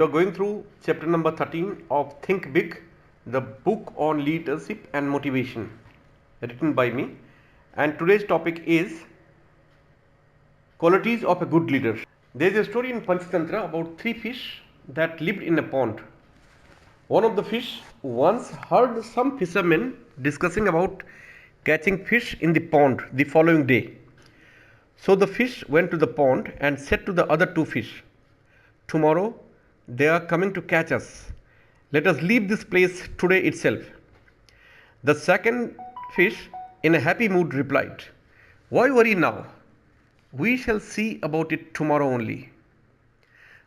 We are going through chapter number 13 of Think Big, the book on leadership and motivation, written by me. And today's topic is qualities of a good leader. There is a story in Panchatantra about three fish that lived in a pond. One of the fish once heard some fishermen discussing about catching fish in the pond the following day. So the fish went to the pond and said to the other two fish, "Tomorrow they are coming to catch us. Let us leave this place today itself." The second fish, in a happy mood, replied, "Why worry now? We shall see about it tomorrow only."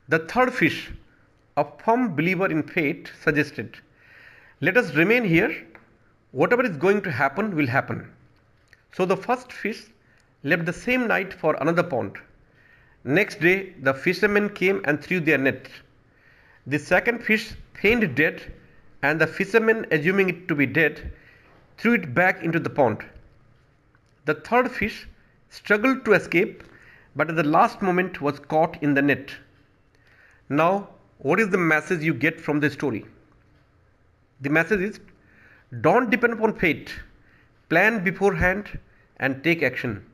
The third fish, a firm believer in fate, suggested, "Let us remain here. Whatever is going to happen will happen." So the first fish left the same night for another pond. Next day, the fishermen came and threw their net. The second fish feigned dead, and the fishermen, assuming it to be dead, threw it back into the pond. The third fish struggled to escape, but at the last moment was caught in the net. Now, what is the message you get from the story? The message is, don't depend upon fate, plan beforehand and take action,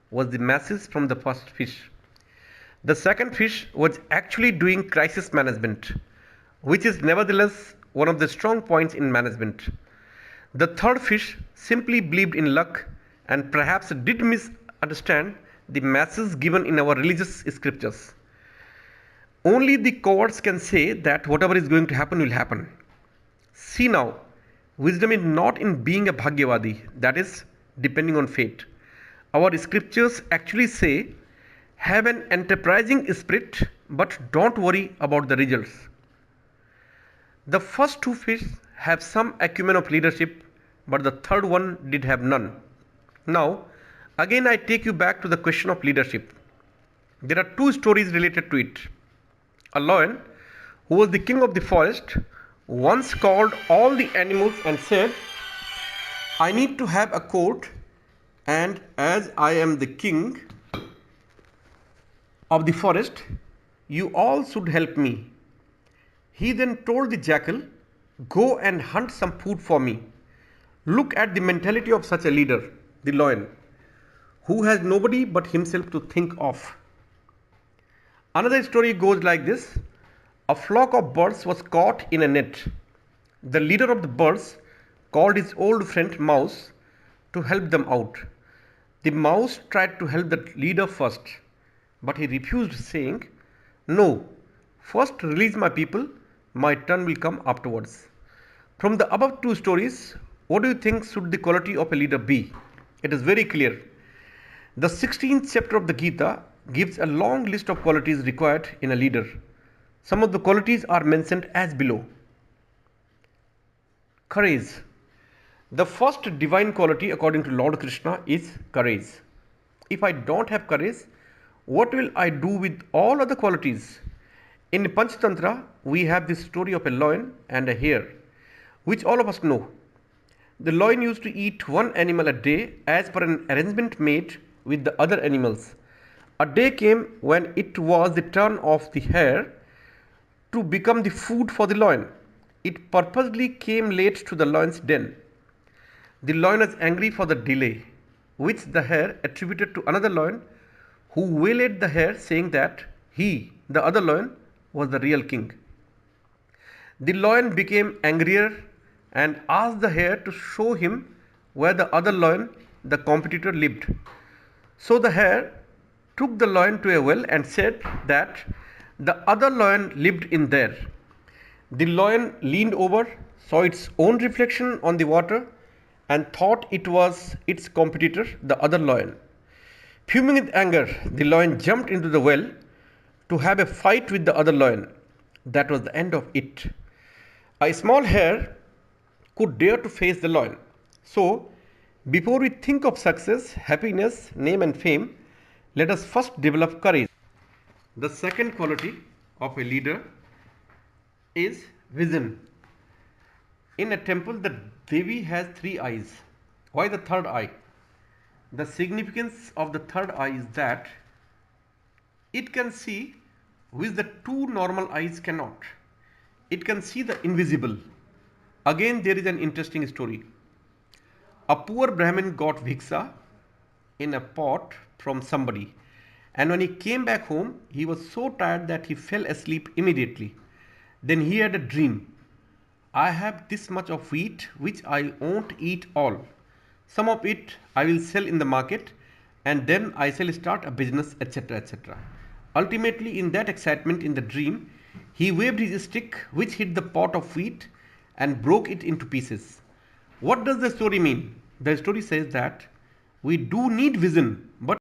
was the message from the first fish. The second fish was actually doing crisis management, which is nevertheless one of the strong points in management. The third fish simply believed in luck and perhaps did misunderstand the message given in our religious scriptures. Only the cowards can say that whatever is going to happen will happen. See now, wisdom is not in being a Bhagyavadi, that is, depending on fate. Our scriptures actually say, have an enterprising spirit, but don't worry about the results. The first two fish have some acumen of leadership, but the third one did have none. Now, again I take you back to the question of leadership. There are two stories related to it. A lion, who was the king of the forest, once called all the animals and said, "I need to have a court, and as I am the king of the forest, you all should help me." He then told the jackal, "Go and hunt some food for me." Look at the mentality of such a leader, the lion, who has nobody but himself to think of. Another story goes like this. A flock of birds was caught in a net. The leader of the birds called his old friend Mouse to help them out. The mouse tried to help the leader first, but he refused, saying, "No, first release my people, my turn will come afterwards." From the above two stories, what do you think should the quality of a leader be? It is very clear. The 16th chapter of the Gita gives a long list of qualities required in a leader. Some of the qualities are mentioned as below. Courage. The first divine quality according to Lord Krishna is courage. If I don't have courage, what will I do with all other qualities? In Panchatantra, we have this story of a lion and a hare, which all of us know. The lion used to eat one animal a day as per an arrangement made with the other animals. A day came when it was the turn of the hare to become the food for the lion. It purposely came late to the lion's den. The lion was angry for the delay, which the hare attributed to another lion who waylaid the hare, saying that he, the other lion, was the real king. The lion became angrier and asked the hare to show him where the other lion, the competitor, lived. So the hare took the lion to a well and said that the other lion lived in there. The lion leaned over, saw its own reflection on the water, and thought it was its competitor, the other lion. Fuming with anger, the lion jumped into the well to have a fight with the other lion. That was the end of it. A small hare could dare to face the lion. So, before we think of success, happiness, name and fame, let us first develop courage. The second quality of a leader is vision. In a temple, the Devi has three eyes. Why the third eye? The significance of the third eye is that it can see which the two normal eyes cannot. it can see the invisible. Again, there is an interesting story. A poor Brahmin got bhiksha in a pot from somebody, and when he came back home, he was so tired that he fell asleep immediately. Then he had a dream. I have this much of wheat which I won't eat all. Some of it I will sell in the market, and then I shall start a business, etc. etc. Ultimately, in that excitement in the dream, he waved his stick which hit the pot of wheat and broke it into pieces. What does the story mean? The story says that we do need vision, but